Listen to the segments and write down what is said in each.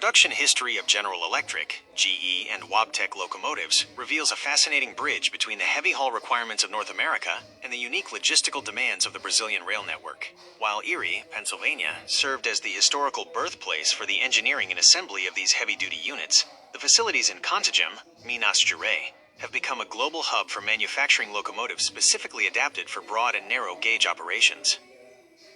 production history of General Electric, GE, and Wabtec locomotives reveals a fascinating bridge between the heavy haul requirements of North America and the unique logistical demands of the Brazilian rail network. While Erie, Pennsylvania, served as the historical birthplace for the engineering and assembly of these heavy-duty units, the facilities in Contagem, Minas Gerais, have become a global hub for manufacturing locomotives specifically adapted for broad and narrow gauge operations.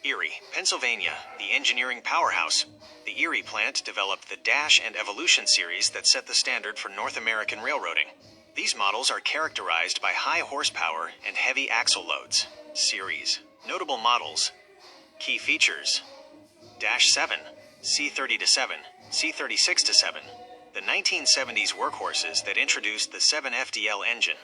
Erie, Pennsylvania, the engineering powerhouse. The Erie plant developed the Dash and Evolution series that set the standard for North American railroading. These models are characterized by high horsepower and heavy axle loads. Series. Notable models. Key features. Dash 7, C30-7, C36-7. The 1970s workhorses that introduced the 7FDL engine.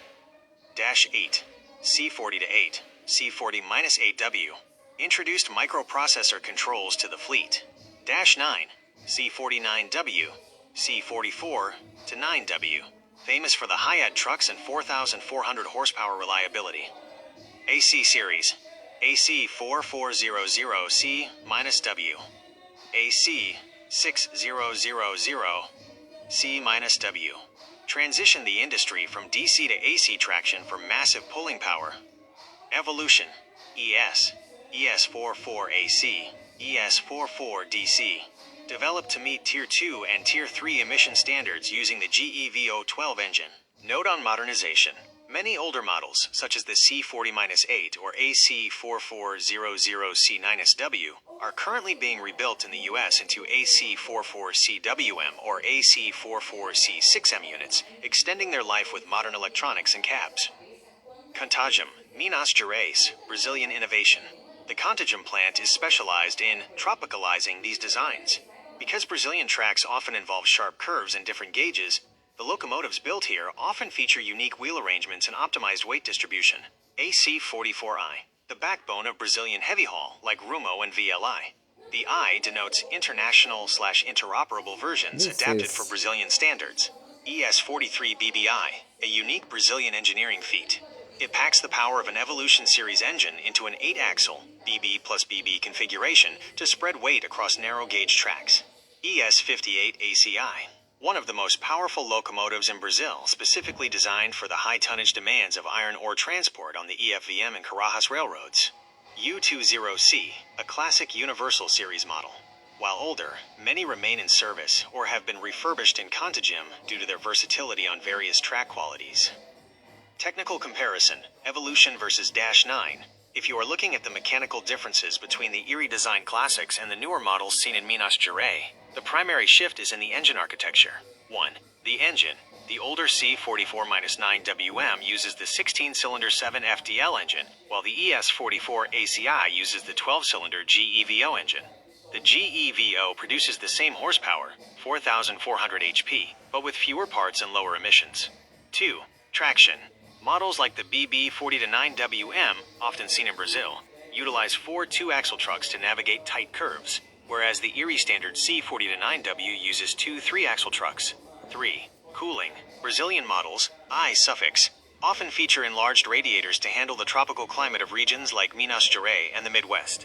Dash 8, C40-8, C40-8W. Introduced microprocessor controls to the fleet. Dash 9, C49W, C44-9W. Famous for the Hiad trucks and 4,400 horsepower reliability. AC series. AC4400C-W. AC6000C-W. Transitioned the industry from DC to AC traction for massive pulling power. Evolution. ES. ES44AC. ES44DC. Developed to meet Tier 2 and Tier 3 emission standards using the GE V012 engine. Note on modernization. Many older models, such as the C40-8 or AC4400C-W, are currently being rebuilt in the US into AC44CWM or AC44C6M units, extending their life with modern electronics and cabs. Contagem, Minas Gerais, Brazilian innovation. The Contagem plant is specialized in tropicalizing these designs. Because Brazilian tracks often involve sharp curves and different gauges, the locomotives built here often feature unique wheel arrangements and optimized weight distribution. AC44I, the backbone of Brazilian heavy haul, like Rumo and VLI. The I denotes international/interoperable versions adapted for Brazilian standards. ES43BBI, a unique Brazilian engineering feat. It packs the power of an Evolution series engine into an 8-axle, BB plus BB configuration to spread weight across narrow gauge tracks. ES58ACI, one of the most powerful locomotives in Brazil, specifically designed for the high tonnage demands of iron ore transport on the EFVM and Carajás railroads. U20C, a classic Universal Series model. While older, many remain in service or have been refurbished in Contagem due to their versatility on various track qualities. Technical comparison, Evolution versus Dash 9. If you are looking at the mechanical differences between the Erie design classics and the newer models seen in Minas Gerais, the primary shift is in the engine architecture. 1. The engine. The older C44-9WM uses the 16-cylinder 7FDL engine, while the ES44ACI uses the 12-cylinder GEVO engine. The GEVO produces the same horsepower, 4,400 HP, but with fewer parts and lower emissions. 2. Traction. Models like the BB40-9WM, often seen in Brazil, utilize 4 2-axle trucks to navigate tight curves, whereas the Erie standard C40-9W uses 2 3-axle trucks. 3. Cooling. Brazilian models, I suffix, often feature enlarged radiators to handle the tropical climate of regions like Minas Gerais and the Midwest.